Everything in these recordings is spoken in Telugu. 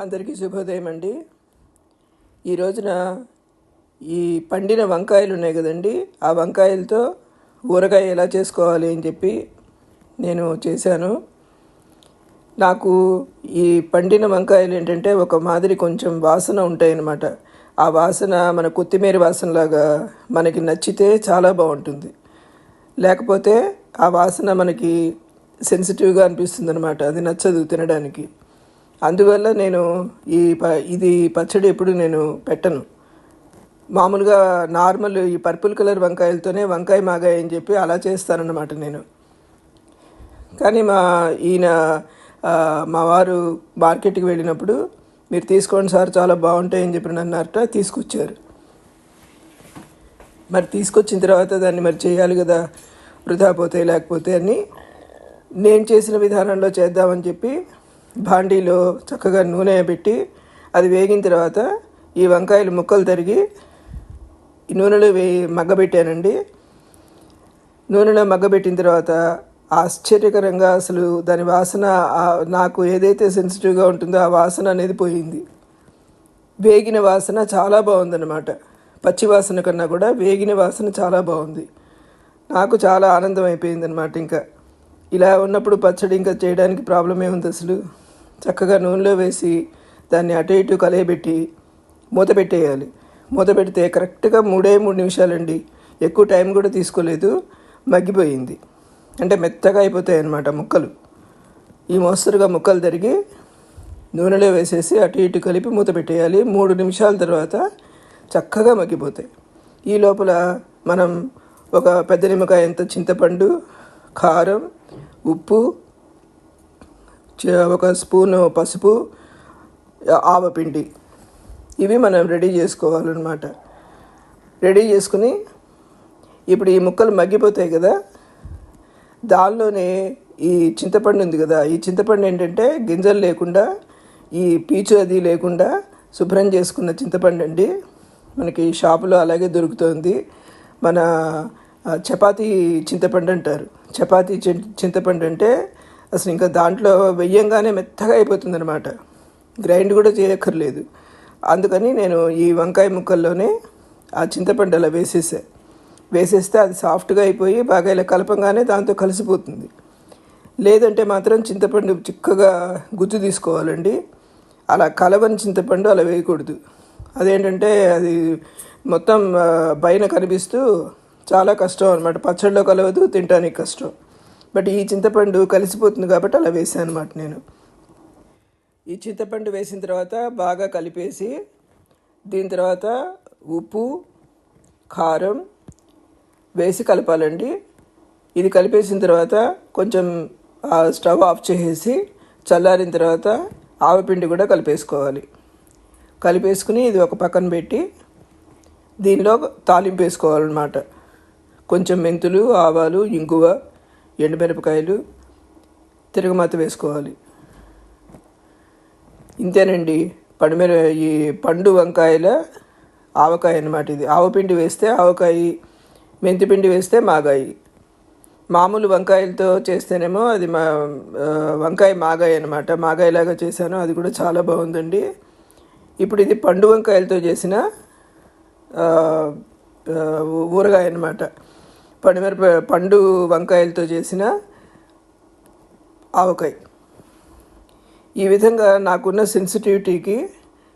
అందరికీ శుభోదయం అండి. ఈ రోజున ఈ పండిన వంకాయలు ఉన్నాయి కదండి, ఆ వంకాయలతో ఊరగాయ ఎలా చేసుకోవాలి అని చెప్పి నేను చేశాను. నాకు ఈ పండిన వంకాయలు ఏంటంటే ఒక మాదిరి కొంచెం వాసన ఉంటాయన్నమాట. ఆ వాసన మన కొత్తిమీర వాసనలాగా మనకి నచ్చితే చాలా బాగుంటుంది. లేకపోతే ఆ వాసన మనకి సెన్సిటివ్గా అనిపిస్తుంది అనమాట, అది నచ్చదు తినడానికి. అందువల్ల నేను ఇది పచ్చడి ఎప్పుడు నేను పెట్టను. మామూలుగా నార్మల్ ఈ పర్పుల్ కలర్ వంకాయలతోనే వంకాయ మాగాయ అని చెప్పి అలా చేస్తానన్నమాట నేను. కానీ మా వారు మార్కెట్కి వెళ్ళినప్పుడు మీరు తీసుకోండి సార్, చాలా బాగుంటాయని చెప్పి నన్నట తీసుకొచ్చారు. మరి తీసుకొచ్చిన తర్వాత దాన్ని మరి చేయాలి కదా, వృధా పోతే లేకపోతే అని నేను చేసిన విధానంలో చేద్దామని చెప్పి భాండీలో చక్కగా నూనె పెట్టి అది వేగిన తర్వాత ఈ వంకాయలు ముక్కలు తరిగి ఈ నూనెలో మగ్గబెట్టానండి. నూనెలో మగ్గబెట్టిన తర్వాత ఆశ్చర్యకరంగా అసలు దాని వాసన, నాకు ఏదైతే సెన్సిటివ్గా ఉంటుందో ఆ వాసన అనేది పోయింది. వేగిన వాసన చాలా బాగుందన్నమాట. పచ్చి వాసన కన్నా కూడా వేగిన వాసన చాలా బాగుంది. నాకు చాలా ఆనందం అయిపోయిందనమాట. ఇంకా ఇలా ఉన్నప్పుడు పచ్చడి ఇంకా చేయడానికి ప్రాబ్లమే ఉంది. అసలు చక్కగా నూనెలో వేసి దాన్ని అటు ఇటు కలయబెట్టి మూత పెట్టేయాలి. మూత పెడితే కరెక్ట్గా 3 నిమిషాలండి, ఎక్కువ టైం కూడా తీసుకోలేదు, మగ్గిపోయింది. అంటే మెత్తగా అయిపోతాయి అన్నమాట ముక్కలు. ఈ మోస్తరుగా ముక్కలు తరిగి నూనెలో వేసేసి అటు ఇటు కలిపి మూత పెట్టేయాలి. 3 నిమిషాల తర్వాత చక్కగా మగ్గిపోతాయి. ఈ లోపల మనం ఒక పెద్ద నిమ్మకాయ ఎంత చింతపండు, కారం, ఉప్పు, ఒక స్పూను పసుపు, ఆవపిండి, ఇవి మనం రెడీ చేసుకోవాలన్నమాట. రెడీ చేసుకుని ఇప్పుడు ఈ ముక్కలు మగ్గిపోతాయి కదా, దానిలోనే ఈ చింతపండు ఉంది కదా, ఈ చింతపండు ఏంటంటే గింజలు లేకుండా, ఈ పీచు అది లేకుండా శుభ్రం చేసుకున్న చింతపండు అండి. మనకి షాపులో అలాగే దొరుకుతుంది. మన చపాతీ చింతపండు అంటారు. చపాతీ చింతపండు అంటే అసలు ఇంకా దాంట్లో వెయ్యంగానే మెత్తగా అయిపోతుంది అనమాట, గ్రైండ్ కూడా చేయక్కర్లేదు. అందుకని నేను ఈ వంకాయ ముక్కల్లోనే ఆ చింతపండు అలా వేసేస్తే అది సాఫ్ట్గా అయిపోయి బాగా ఇలా కలపంగానే దాంతో కలిసిపోతుంది. లేదంటే మాత్రం చింతపండు చిక్కగా గుజ్జు తీసుకోవాలండి. అలా కలవని చింతపండు అలా వేయకూడదు. అదేంటంటే అది మొత్తం పైన కనిపిస్తూ చాలా కష్టం అనమాట, పచ్చడిలో కలవదు, తినడానికి కష్టం. బట్ ఈ చింతపండు కలిసిపోతుంది కాబట్టి అలా వేసాను అనమాట నేను. ఈ చింతపండు వేసిన తర్వాత బాగా కలిపేసి దీని తర్వాత ఉప్పు, కారం వేసి కలపాలండి. ఇది కలిపేసిన తర్వాత కొంచెం స్టవ్ ఆఫ్ చేసేసి చల్లారిన తర్వాత ఆవపిండి కూడా కలిపేసుకుని ఇది ఒక పక్కన పెట్టి దీనిలో తాలింపు వేసుకోవాలన్నమాట. కొంచెం మెంతులు, ఆవాలు, ఇంగువ, ఎండుమిరపకాయలు, తిరగమాత వేసుకోవాలి. ఇంతేనండి, ఈ పండు వంకాయల ఆవకాయ అన్నమాట. ఇది ఆవపిండి వేస్తే ఆవకాయ, మెంతిపిండి వేస్తే మాగాయి. మామూలు వంకాయలతో చేస్తేనేమో అది వంకాయ మాగాయ అనమాట. మాగాయలాగా చేశాను, అది కూడా చాలా బాగుందండి. ఇప్పుడు ఇది పండు వంకాయలతో చేసిన ఊరగాయ అన్నమాట. పండు వంకాయలతో చేసిన ఆవకాయ. ఈ విధంగా నాకున్న సెన్సిటివిటీకి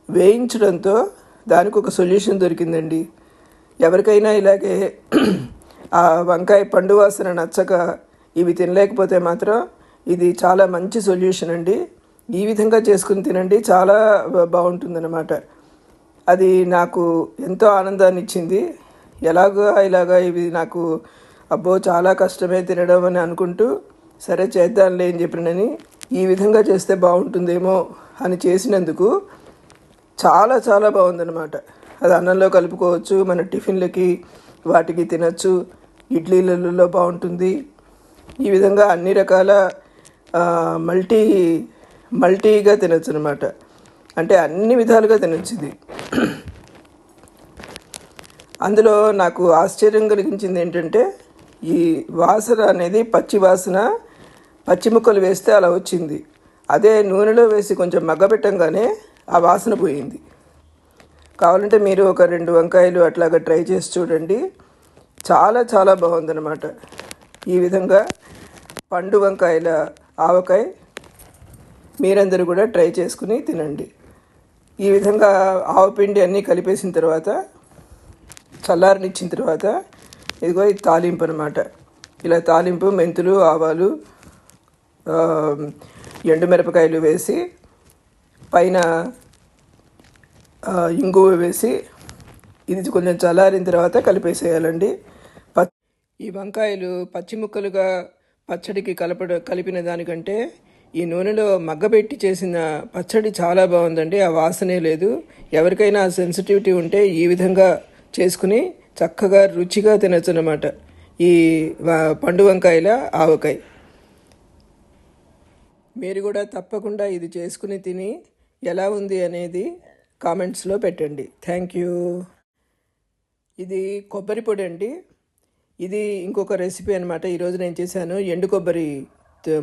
వేయించడంతో దానికి ఒక సొల్యూషన్ దొరికిందండి. ఎవరికైనా ఇలాగే ఆ వంకాయ పండు వాసన నచ్చక ఇవి తినలేకపోతే మాత్రం ఇది చాలా మంచి సొల్యూషన్ అండి. ఈ విధంగా చేసుకుని తినండి, చాలా బాగుంటుందన్నమాట. అది నాకు ఎంతో ఆనందాన్ని ఇచ్చింది. ఇలాగా ఇవి నాకు అబ్బో చాలా కష్టమే తినడం అని అనుకుంటూ సరే చేద్దాంలే అని చెప్పినని ఈ విధంగా చేస్తే బాగుంటుందేమో అని చేసినందుకు చాలా చాలా బాగుందన్నమాట. అది అన్నంలో కలుపుకోవచ్చు, మన టిఫిన్లకి వాటికి తినచ్చు, ఇడ్లీలలో బాగుంటుంది. ఈ విధంగా అన్ని రకాల మల్టీగా తినచ్చు అనమాట. అంటే అన్ని విధాలుగా తినచ్చు ఇది. అందులో నాకు ఆశ్చర్యం కలిగించింది ఏంటంటే ఈ వాసన అనేది పచ్చి వాసన, పచ్చి ముక్కలు వేస్తే అలా వచ్చింది. అదే నూనెలో వేసి కొంచెం మగ్గబెట్టంగానే ఆ వాసన పోయింది. కావాలంటే మీరు ఒక 2 వంకాయలు అట్లాగా ట్రై చేసి చూడండి. చాలా చాలా బాగుందన్నమాట. ఈ విధంగా పండు వంకాయల ఆవకాయ మీరందరూ కూడా ట్రై చేసుకుని తినండి. ఈ విధంగా ఆవపిండి అన్నీ కలిపేసిన తర్వాత చల్లారనిచ్చిన తర్వాత ఇదిగో ఇది తాలింపు అనమాట. ఇలా తాలింపు మెంతులు, ఆవాలు, ఎండుమిరపకాయలు వేసి పైన ఇంగువ వేసి ఇది కొంచెం చల్లారిన తర్వాత కలిపేసేయాలండి. ఈ వంకాయలు పచ్చి ముక్కలుగా పచ్చడికి కలిపిన దానికంటే ఈ నూనెలో మగ్గబెట్టి చేసిన పచ్చడి చాలా బాగుందండి. ఆ వాసనే లేదు. ఎవరికైనా సెన్సిటివిటీ ఉంటే ఈ విధంగా చేసుకుని చక్కగా రుచిగా తినచ్చు అన్నమాట ఈ పండు వంకాయల ఆవకాయ. మీరు కూడా తప్పకుండా ఇది చేసుకుని తిని ఎలా ఉంది అనేది కామెంట్స్లో పెట్టండి. Thank you. ఇది కొబ్బరి పొడి అండి. ఇది ఇంకొక రెసిపీ అనమాట. ఈరోజు నేను చేశాను ఎండు కొబ్బరి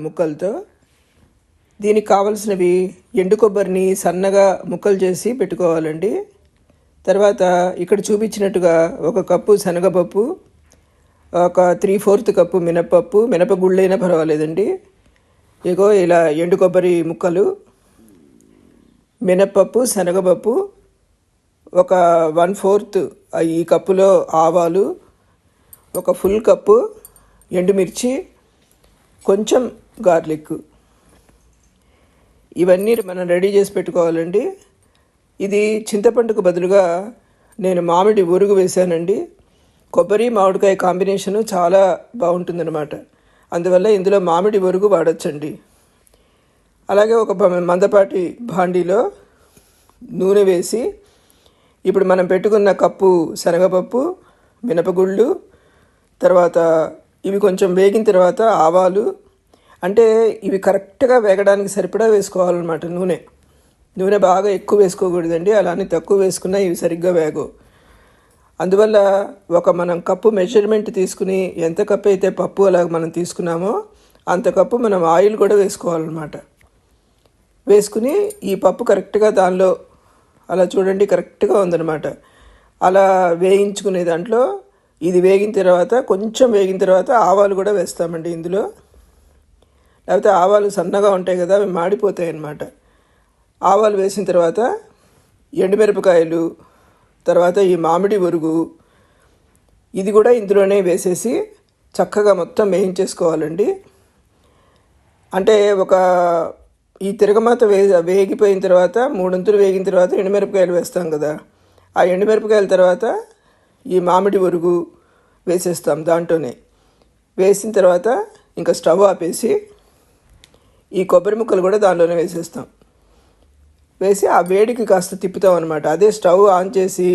ముక్కలతో. దీనికి కావలసినవి ఎండు కొబ్బరిని సన్నగా ముక్కలు చేసి పెట్టుకోవాలండి. తర్వాత ఇక్కడ చూపించినట్టుగా 1 కప్పు శనగపప్పు, ఒక 3/4 కప్పు మినపప్పు, మినపగుళ్ళైనా పర్వాలేదండి. ఇగో ఇలా ఎండు కొబ్బరి ముక్కలు, మినపప్పు, శనగపప్పు, ఒక 1/4 ఈ కప్పులో ఆవాలు, ఒక ఫుల్ కప్పు ఎండుమిర్చి, కొంచెం గార్లిక్. ఇవన్నీ మనం రెడీ చేసి పెట్టుకోవాలండి. ఇది చింతపండుకు బదులుగా నేను మామిడి ఊరుగు వేశానండి. కొబ్బరి మామిడికాయ కాంబినేషను చాలా బాగుంటుందన్నమాట. అందువల్ల ఇందులో మామిడి ఊరుగు వాడచ్చండి. అలాగే ఒక మందపాటి భాండీలో నూనె వేసి ఇప్పుడు మనం పెట్టుకున్న కప్పు శనగపప్పు, మినపగుళ్ళు, తర్వాత ఇవి కొంచెం వేగిన తర్వాత ఆవాలు, అంటే ఇవి కరెక్ట్గా వేగడానికి సరిపడా వేసుకోవాలన్నమాట. నూనె బాగా ఎక్కువ వేసుకోకూడదండి. అలానే తక్కువ వేసుకున్నా ఇవి సరిగ్గా వేగవు. అందువల్ల మనం కప్పు మెజర్మెంట్ తీసుకుని ఎంత కప్పు అయితే పప్పు అలాగ మనం తీసుకున్నామో అంత కప్పు మనం ఆయిల్ కూడా వేసుకోవాలన్నమాట. వేసుకుని ఈ పప్పు కరెక్ట్గా దానిలో అలా చూడండి కరెక్ట్గా ఉందన్నమాట. అలా వేయించుకునే దాంట్లో ఇది వేగిన తర్వాత కొంచెం వేగిన తర్వాత ఆవాలు కూడా వేస్తామండి ఇందులో. లేకపోతే ఆవాలు సన్నగా ఉంటాయి కదా, అవి మాడిపోతాయి అన్నమాట. ఆవాలు వేసిన తర్వాత ఎండుమిరపకాయలు, తర్వాత ఈ మామిడి ఊరుగు ఇది కూడా ఇందులోనే వేసేసి చక్కగా మొత్తం వేయించేసుకోవాలండి. అంటే ఈ తిరగమాత వేగిపోయిన తర్వాత 3 వంతులు వేగిన తర్వాత ఎండుమిరపకాయలు వేస్తాం కదా, ఆ ఎండుమిరపకాయల తర్వాత ఈ మామిడి ఊరుగు వేసేస్తాం దాంట్లోనే. వేసిన తర్వాత ఇంకా స్టవ్ ఆపేసి ఈ కొబ్బరి ముక్కలు కూడా దానిలోనే వేసేస్తాం. వేసి ఆ వేడికి కాస్త తిప్పుతాం అనమాట. అదే స్టవ్ ఆన్ చేసి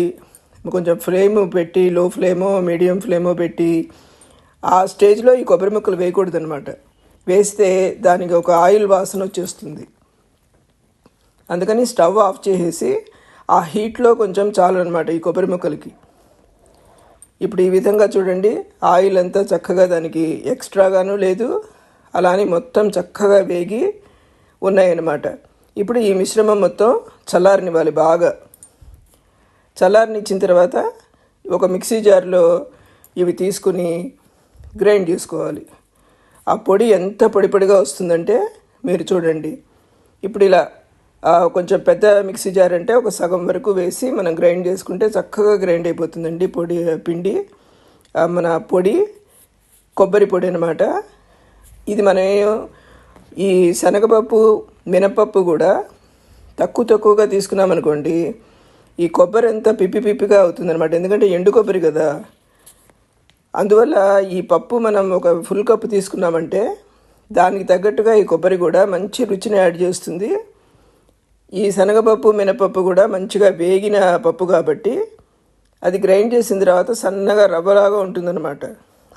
కొంచెం ఫ్లేమ్ పెట్టి, లో ఫ్లేమో మీడియం ఫ్లేమో పెట్టి ఆ స్టేజ్లో ఈ కొబ్బరి ముక్కలు వేయకూడదు అనమాట. వేస్తే దానికి ఒక ఆయిల్ వాసన వచ్చేస్తుంది. అందుకని స్టవ్ ఆఫ్ చేసేసి ఆ హీట్లో కొంచెం చాలు అనమాట ఈ కొబ్బరి ముక్కలకి. ఇప్పుడు ఈ విధంగా చూడండి, ఆయిల్ అంతా చక్కగా దానికి ఎక్స్ట్రాగాను లేదు, అలానే మొత్తం చక్కగా వేగి ఉన్నాయన్నమాట. ఇప్పుడు ఈ మిశ్రమం మొత్తం చల్లారనివ్వాలి. బాగా చల్లారనిచ్చిన తర్వాత ఒక మిక్సీ జార్లో ఇవి తీసుకుని గ్రైండ్ చేసుకోవాలి. ఆ పొడి ఎంత పొడి పొడిగా వస్తుందంటే మీరు చూడండి. ఇప్పుడు ఇలా కొంచెం పెద్ద మిక్సీ జార్ అంటే ఒక సగం వరకు వేసి మనం గ్రైండ్ చేసుకుంటే చక్కగా గ్రైండ్ అయిపోతుందండి పిండి. మన పొడి కొబ్బరి పొడి అనమాట. ఇది మనం ఈ శనగపప్పు, మినపప్పు కూడా తక్కువగా తీసుకున్నామనుకోండి, ఈ కొబ్బరి అంతా పిప్పిగా అవుతుందన్నమాట. ఎందుకంటే ఎండు కొబ్బరి కదా. అందువల్ల ఈ పప్పు మనం ఒక ఫుల్ కప్పు తీసుకున్నామంటే దానికి తగ్గట్టుగా ఈ కొబ్బరి కూడా మంచి రుచిని యాడ్ చేస్తుంది. ఈ శనగపప్పు, మినపప్పు కూడా మంచిగా వేగిన పప్పు కాబట్టి అది గ్రైండ్ చేసిన తర్వాత సన్నగా రవ్వలాగా ఉంటుందన్నమాట.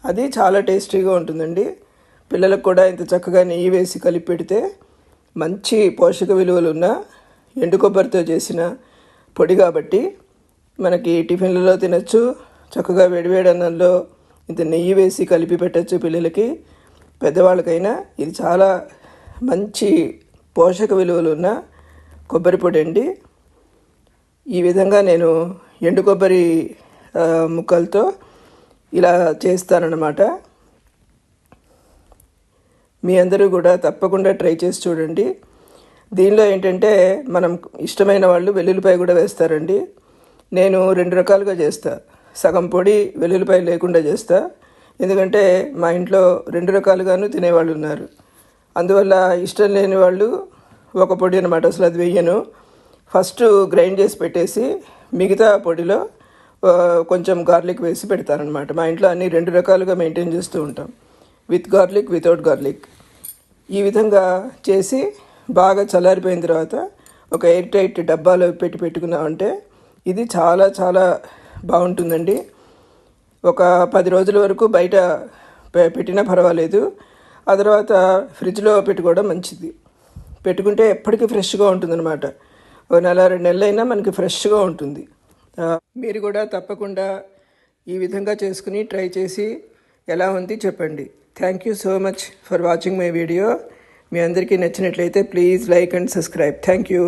అది చాలా టేస్టీగా ఉంటుందండి. పిల్లలకు కూడా ఇంత చక్కగా నెయ్యి వేసి కలిపి పెడితే మంచి పోషక విలువలు ఉన్న ఎండు కొబ్బరితో చేసిన పొడి కాబట్టి మనకి టిఫిన్లలో తినచ్చు. చక్కగా వేడివేడి అన్నంలో ఇంత నెయ్యి వేసి కలిపి పెట్టచ్చు పిల్లలకి, పెద్దవాళ్ళకైనా. ఇది చాలా మంచి పోషక విలువలు ఉన్న కొబ్బరి పొడి అండి. ఈ విధంగా నేను ఎండు కొబ్బరి ముక్కలతో ఇలా చేస్తానన్నమాట. మీ అందరూ కూడా తప్పకుండా ట్రై చేసి చూడండి. దీనిలో ఏంటంటే మనం ఇష్టమైన వాళ్ళు వెల్లుల్లిపాయ కూడా వేస్తారండి. నేను 2 రకాలుగా చేస్తా. సగం పొడి వెల్లుల్లిపాయ లేకుండా చేస్తా. ఎందుకంటే మా ఇంట్లో 2 రకాలుగాను తినేవాళ్ళు ఉన్నారు. అందువల్ల ఇష్టం లేని వాళ్ళు ఒక పొడి అనమాట, అసలు అది వేయను. ఫస్ట్ గ్రైండ్ చేసి పెట్టేసి మిగతా పొడిలో కొంచెం గార్లిక్ వేసి పెడతానమాట. మా ఇంట్లో అన్ని 2 రకాలుగా మెయింటైన్ చేస్తూ ఉంటాం, విత్ గార్లిక్, వితౌట్ గార్లిక్. ఈ విధంగా చేసి బాగా చల్లారిపోయిన తర్వాత ఒక ఎయిర్ టైట్ డబ్బాలో పెట్టుకున్నామంటే ఇది చాలా చాలా బాగుంటుందండి. ఒక 10 రోజుల వరకు బయట పెట్టినా పర్వాలేదు. ఆ తర్వాత ఫ్రిడ్జ్లో పెట్టుకోవడం మంచిది. పెట్టుకుంటే ఎప్పటికీ ఫ్రెష్గా ఉంటుందన్నమాట. ఒక నెల 2 నెలలైనా మనకి ఫ్రెష్గా ఉంటుంది. మీరు కూడా తప్పకుండా ఈ విధంగా చేసుకుని ట్రై చేసి ఎలా ఉంది చెప్పండి. Thank you so much for watching my video. మీ అందరికీ నచ్చినట్లయితే please like and subscribe. Thank you.